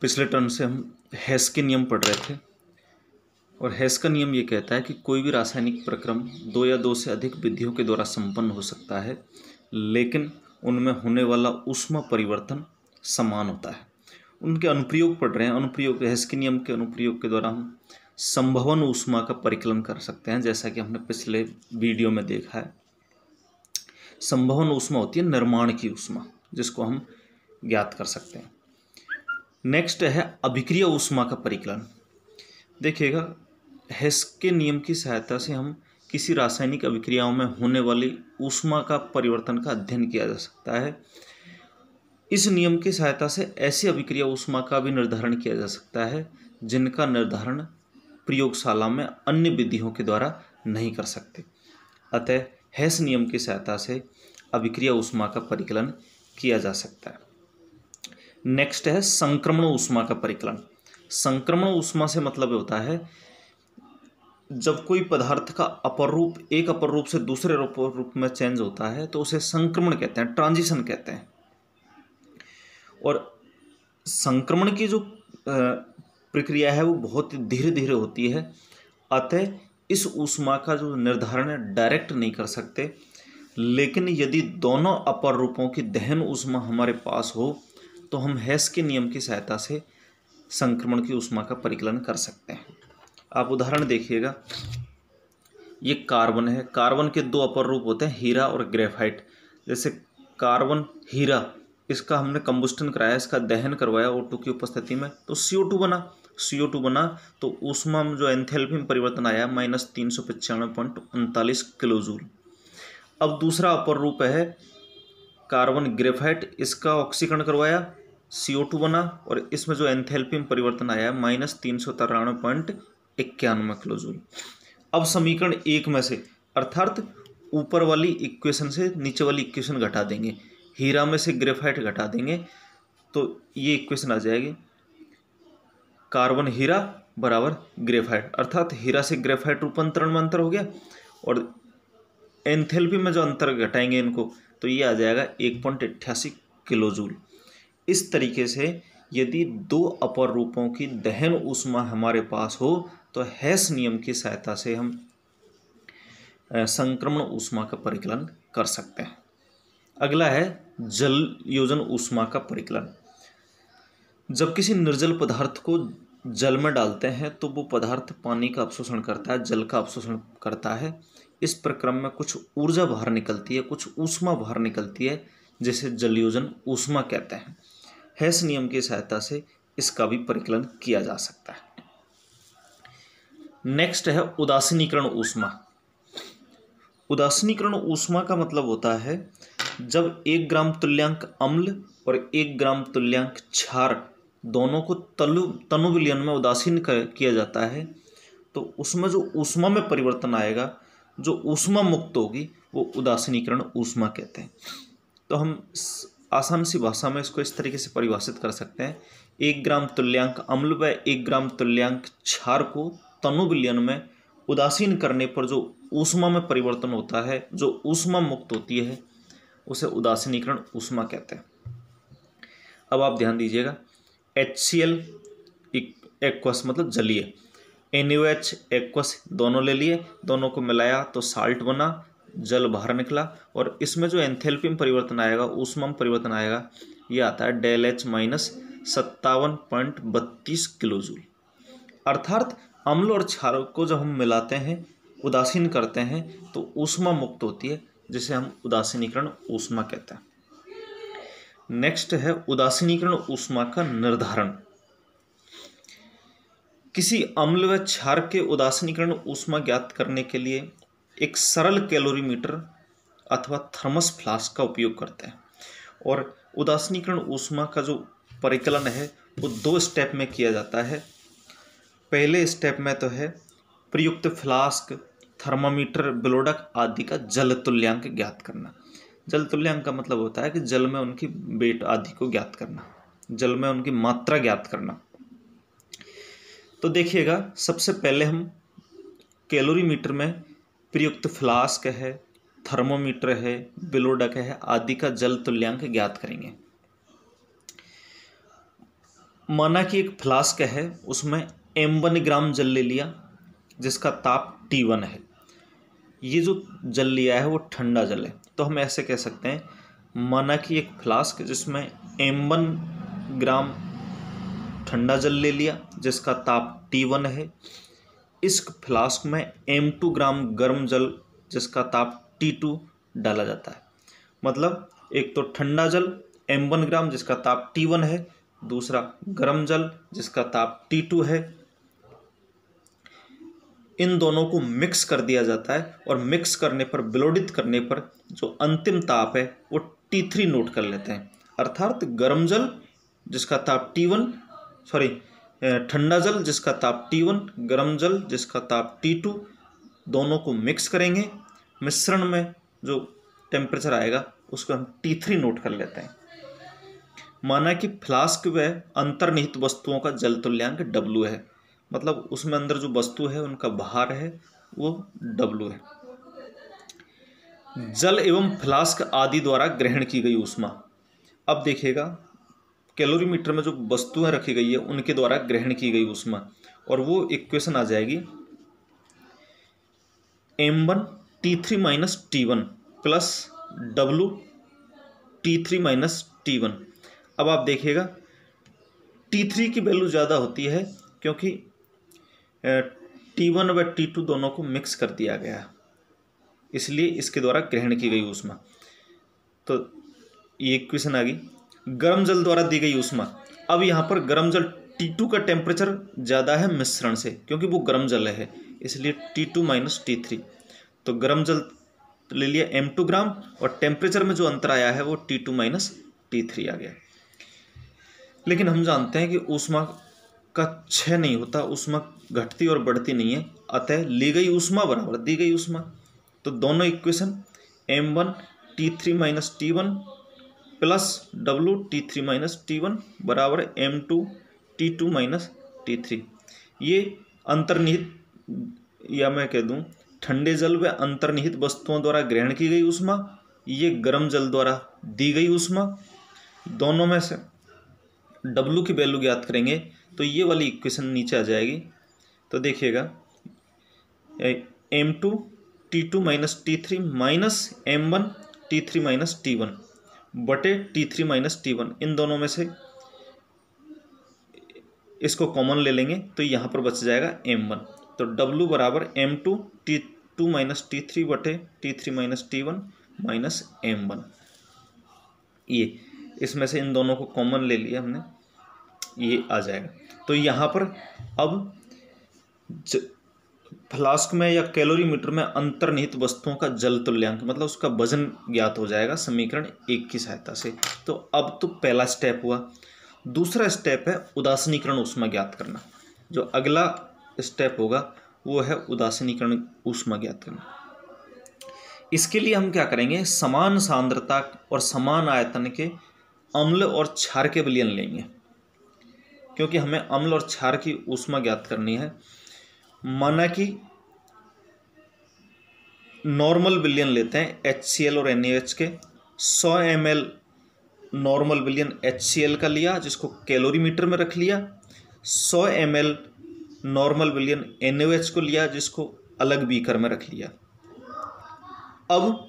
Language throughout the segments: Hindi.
पिछले टर्म से हम हेस के नियम पढ़ रहे थे और हेस का नियम ये कहता है कि कोई भी रासायनिक प्रक्रम दो या दो से अधिक विधियों के द्वारा संपन्न हो सकता है, लेकिन उनमें होने वाला ऊष्मा परिवर्तन समान होता है। उनके अनुप्रयोग पढ़ रहे हैं। अनुप्रयोग हेस के नियम के अनुप्रयोग के द्वारा हम संभवन ऊष्मा का परिकलन कर सकते हैं, जैसा कि हमने पिछले वीडियो में देखा है। संभवन ऊष्मा होती है निर्माण की ऊष्मा, जिसको हम ज्ञात कर सकते हैं। नेक्स्ट है अभिक्रिया ऊष्मा का परिकलन। देखिएगा, हेस के नियम की सहायता से हम किसी रासायनिक अभिक्रियाओं में होने वाली ऊष्मा का परिवर्तन का अध्ययन किया जा सकता है। इस नियम की सहायता से ऐसी अभिक्रिया ऊष्मा का भी निर्धारण किया जा सकता है जिनका निर्धारण प्रयोगशाला में अन्य विधियों के द्वारा नहीं कर सकते। अतः हेस नियम की सहायता से अभिक्रिया ऊष्मा का परिकलन किया जा सकता है। नेक्स्ट है संक्रमण ऊष्मा का परिकलन। संक्रमण ऊष्मा से मतलब होता है जब कोई पदार्थ का अपर रूप एक अपर रूप से दूसरे रूप में चेंज होता है तो उसे संक्रमण कहते हैं, ट्रांजिशन कहते हैं। और संक्रमण की जो प्रक्रिया है वो बहुत धीरे धीरे होती है। अतः इस ऊष्मा का जो निर्धारण है डायरेक्ट नहीं कर सकते, लेकिन यदि दोनों अपर रूपों की दहन ऊष्मा हमारे पास हो तो हम हेस के नियम की सहायता से संक्रमण की ऊष्मा का परिकलन कर सकते हैं। आप उदाहरण देखिएगा, ये कार्बन है। कार्बन के दो अपर रूप होते हैं, हीरा और ग्रेफाइट। जैसे कार्बन हीरा, इसका हमने कंबस्टन कराया, इसका दहन करवाया O2 की उपस्थिति में, तो CO2 बना। CO2 बना तो ऊष्मा में जो एंथैल्पी में परिवर्तन आया -395.39 किलोजूल। अब दूसरा अपर रूप है कार्बन ग्रेफाइट, इसका ऑक्सीकरण करवाया, CO2 बना और इसमें जो एंथैल्पी में परिवर्तन आया -393.91 किलोजूल। अब समीकरण एक में से, अर्थात ऊपर वाली इक्वेशन से नीचे वाली इक्वेशन घटा देंगे, हीरा में से ग्रेफाइट घटा देंगे तो ये इक्वेशन आ जाएगी, कार्बन हीरा बराबर ग्रेफाइट, अर्थात हीरा से ग्रेफाइट रूपांतरण में अंतर हो गया और एंथैल्पी में जो अंतर घटाएंगे इनको तो ये आ जाएगा 1.88 किलोजूल। इस तरीके से यदि दो अपर रूपों की दहन ऊष्मा हमारे पास हो तो हेस नियम की सहायता से हम संक्रमण ऊष्मा का परिकलन कर सकते हैं। अगला है जल योजन ऊष्मा का परिकलन। जब किसी निर्जल पदार्थ को जल में डालते हैं तो वो पदार्थ पानी का अवशोषण करता है, जल का अवशोषण करता है। इस प्रक्रम में कुछ ऊर्जा बाहर निकलती है, कुछ ऊष्मा बाहर निकलती है, जिसे जलयोजन ऊष्मा कहते हैं। हेस नियम की सहायता से इसका भी परिकलन किया जा सकता है। नेक्स्ट है उदासीनीकरण ऊष्मा। उदासीनीकरण ऊष्मा का मतलब होता है जब 1 ग्राम तुल्यांक अम्ल और 1 ग्राम तुल्यांक क्षार दोनों को तनु विलयन में उदासीन किया जाता है तो उसमें जो ऊष्मा में परिवर्तन आएगा, जो ऊष्मा मुक्त होगी, वो उदासीनीकरण ऊष्मा कहते हैं। तो हम आसान सी भाषा में इसको इस तरीके से परिभाषित कर सकते हैं, 1 ग्राम तुल्यांक अम्ल व 1 ग्राम तुल्यांक क्षार को तनु विलयन में उदासीन करने पर जो ऊष्मा में परिवर्तन होता है, जो ऊष्मा मुक्त होती है, उसे उदासीनीकरण ऊष्मा कहते हैं। अब आप ध्यान दीजिएगा, HCl एक्वस मतलब जलीय, NaOH एक्वस दोनों ले लिए, दोनों को मिलाया तो साल्ट बना, जल बाहर निकला और इसमें जो एंथैल्पी में परिवर्तन आएगा, ऊष्मा में परिवर्तन आएगा, ये आता है ΔH -57.32 किलोजूल। अर्थात अम्ल और क्षार को जब हम मिलाते हैं, उदासीन करते हैं तो ऊष्मा मुक्त होती है, जिसे हम उदासीनीकरण ऊष्मा कहते हैं। नेक्स्ट है उदासीनीकरण ऊष्मा का निर्धारण। किसी अम्ल व क्षार के उदासीनीकरण ऊष्मा ज्ञात करने के लिए एक सरल कैलोरीमीटर अथवा थर्मस फ्लास्क का उपयोग करते हैं और उदासीनीकरण ऊष्मा का जो परिकलन है वो 2 स्टेप में किया जाता है। पहले स्टेप में तो है प्रयुक्त फ्लास्क, थर्मामीटर, बिलोडक आदि का जल तुल्यांक ज्ञात करना। जल तुल्यांक का मतलब होता है कि जल में उनकी वेट आदि को ज्ञात करना, जल में उनकी मात्रा ज्ञात करना। तो देखिएगा, सबसे पहले हम कैलोरीमीटर में प्रयुक्त फ्लास्क है, थर्मोमीटर है, बिलोडक है आदि का जल तुल्यांक ज्ञात करेंगे। माना कि एक फ्लास्क है, उसमें m1 ग्राम जल ले लिया जिसका ताप T1 है। ये जो जल लिया है वो ठंडा जल है, तो हम ऐसे कह सकते हैं, माना कि एक फ्लास्क जिसमें m1 ग्राम ठंडा जल ले लिया जिसका ताप T1 है, इस फ्लास्क में m2 ग्राम गर्म जल जिसका ताप T2 डाला जाता है। मतलब एक तो ठंडा जल m1 ग्राम जिसका ताप T1 है, दूसरा गर्म जल जिसका ताप T2 है। इन दोनों को मिक्स कर दिया जाता है और मिक्स करने पर, विलोडित करने पर जो अंतिम ताप है वो T3 नोट कर लेते हैं। अर्थात गर्म जल जिसका ताप T1, ठंडा जल जिसका ताप T1, गर्म जल जिसका ताप T2, दोनों को मिक्स करेंगे। मिश्रण में जो टेम्परेचर आएगा उसको हम T3 नोट कर लेते हैं। माना कि फ्लास्क व अंतर्निहित वस्तुओं का जल तुल्यांक W है, मतलब उसमें अंदर जो वस्तु है उनका भार है वो W है। जल एवं फ्लास्क आदि द्वारा ग्रहण की गई ऊष्मा। अब देखिएगा, कैलोरीमीटर में जो वस्तुएं रखी गई है उनके द्वारा ग्रहण की गई ऊष्मा, और वो इक्वेशन आ जाएगी m1 T3 minus T1 plus W T3 minus T1। अब आप देखिएगा T3 की वैल्यू ज़्यादा होती है क्योंकि T1 व T2 दोनों को मिक्स कर दिया गया, इसलिए इसके द्वारा ग्रहण की गई ऊष्मा। तो ये इक्वेशन आ गई। गर्म जल द्वारा दी गई ऊष्मा। अब यहाँ पर गर्म जल T2 का टेम्परेचर ज़्यादा है मिश्रण से, क्योंकि वो गर्म जल है, इसलिए T2 माइनस T3। तो गर्म जल ले लिया m2 ग्राम और टेम्परेचर में जो अंतर आया है वो T2 माइनस T3 आ गया। लेकिन हम जानते हैं कि ऊष्मा का क्षय नहीं होता, ऊष्मा घटती और बढ़ती नहीं है, अतः ली गई ऊष्मा बराबर दी गई ऊष्मा। तो दोनों equation m1 T3 minus T1 plus W T3 minus T1 बराबर m2 T2 माइनस T3। ये अंतर्निहित, या मैं कह दूं ठंडे जल व अंतर्निहित वस्तुओं द्वारा ग्रहण की गई ऊष्मा, ये गर्म जल द्वारा दी गई ऊष्मा। दोनों में से W की वैल्यू ज्ञात करेंगे तो ये वाली इक्वेशन नीचे आ जाएगी। तो देखिएगा m2 T2 minus T3 minus m1 T3 minus T1 बटे T3 माइनस T1, इन दोनों में से इसको कॉमन ले लेंगे तो यहाँ पर बच जाएगा m1। तो W बराबर m2 T2 माइनस T3 बटे T3 minus T1 minus m1। ये इसमें से इन दोनों को कॉमन ले लिया हमने, ये आ जाएगा। तो यहाँ पर अब फ्लास्क में या कैलोरीमीटर में अंतर्निहित वस्तुओं का जल तुल्यांक, मतलब उसका वजन ज्ञात हो जाएगा समीकरण 1 की सहायता से। तो अब तो पहला स्टेप हुआ। दूसरा स्टेप है उदासीनीकरण ऊष्मा ज्ञात करना। जो अगला स्टेप होगा वो है उदासीनीकरण ऊष्मा ज्ञात करना। इसके लिए हम क्या करेंगे, समान सांद्रता और समान आयतन के अम्ल और क्षार के विलयन लेंगे, क्योंकि हमें अम्ल और क्षार की ऊष्मा ज्ञात करनी है। माना कि नॉर्मल विलयन लेते हैं HCl और NaOH के। 100 ml नॉर्मल विलयन HCl का लिया जिसको कैलोरीमीटर में रख लिया, 100 ml नॉर्मल विलयन NaOH को लिया जिसको अलग बीकर में रख लिया। अब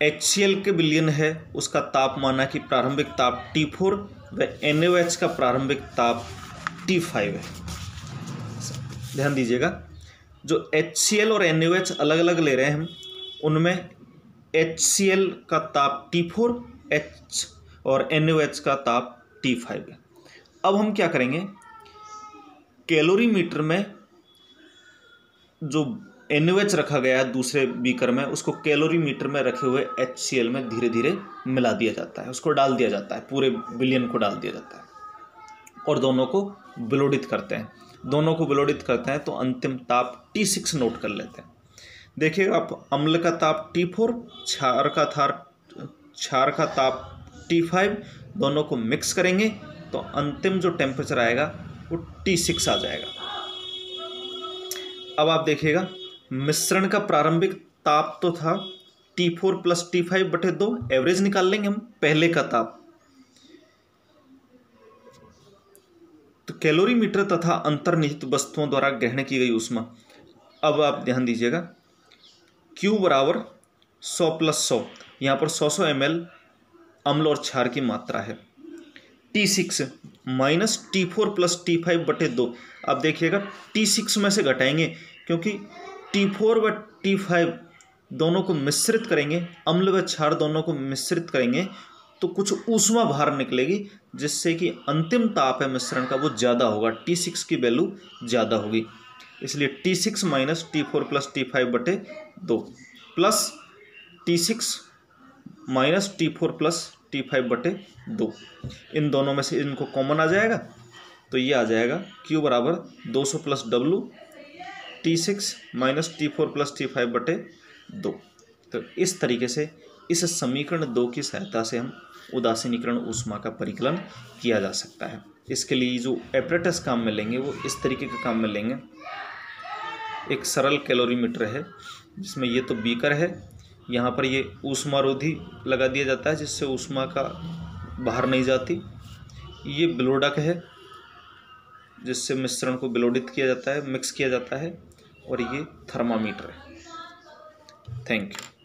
HCl के विलयन है, उसका ताप माना कि प्रारंभिक ताप T4 व NaOH का प्रारंभिक ताप T5 है। ध्यान दीजिएगा, जो HCl और NaOH अलग अलग ले रहे हैं हम, उनमें HCl का ताप T4 और NaOH का ताप T5 है। अब हम क्या करेंगे, कैलोरीमीटर में जो NaOH रखा गया है दूसरे बीकर में, उसको कैलोरीमीटर में रखे हुए HCl में धीरे धीरे मिला दिया जाता है, उसको डाल दिया जाता है, पूरे विलयन को डाल दिया जाता है और दोनों को विलोडित करते हैं। दोनों को विलोडित करते हैं तो अंतिम ताप T6 नोट कर लेते हैं। देखिए आप, अम्ल का ताप T4, क्षार का ताप T5, दोनों को मिक्स करेंगे तो अंतिम जो टेम्परेचर आएगा वो T6 आ जाएगा। अब आप देखिएगा, मिश्रण का प्रारंभिक ताप तो था T4 प्लस T5 बटे 2, एवरेज निकाल लेंगे हम पहले का ताप। तो कैलोरीमीटर तथा अंतर्निहित वस्तुओं द्वारा ग्रहण की गई ऊष्मा। अब आप ध्यान दीजिएगा, Q बराबर 100 + 100, यहाँ पर 100 ml अम्ल और क्षार की मात्रा है। T6 minus T4 + T5/2। अब देखिएगा T6 में से घटाएंगे, क्योंकि T4 व T5 दोनों को मिश्रित करेंगे, अम्ल व क्षार दोनों को मिश्रित करेंगे तो कुछ ऊष्मा बाहर निकलेगी, जिससे कि अंतिम ताप है मिश्रण का वो ज़्यादा होगा, T6 की वैल्यू ज़्यादा होगी। इसलिए T6 minus T4 + T5/2 plus T6 minus T4 + T5/2, इन दोनों में से इनको कॉमन आ जाएगा तो ये आ जाएगा Q बराबर 200 + W T6 minus T4 + T5/2। तो इस तरीके से इस समीकरण 2 की सहायता से हम उदासीनीकरण ऊष्मा का परिकलन किया जा सकता है। इसके लिए जो एपरेटस काम में लेंगे वो इस तरीके का काम में लेंगे। एक सरल कैलोरीमीटर है जिसमें ये तो बीकर है, यहाँ पर ये ऊष्मारोधी लगा दिया जाता है जिससे ऊष्मा का बाहर नहीं जाती। ये बिलोडक है जिससे मिश्रण को बिलोडित किया जाता है, मिक्स किया जाता है, और ये थर्मामीटर है। Thank you.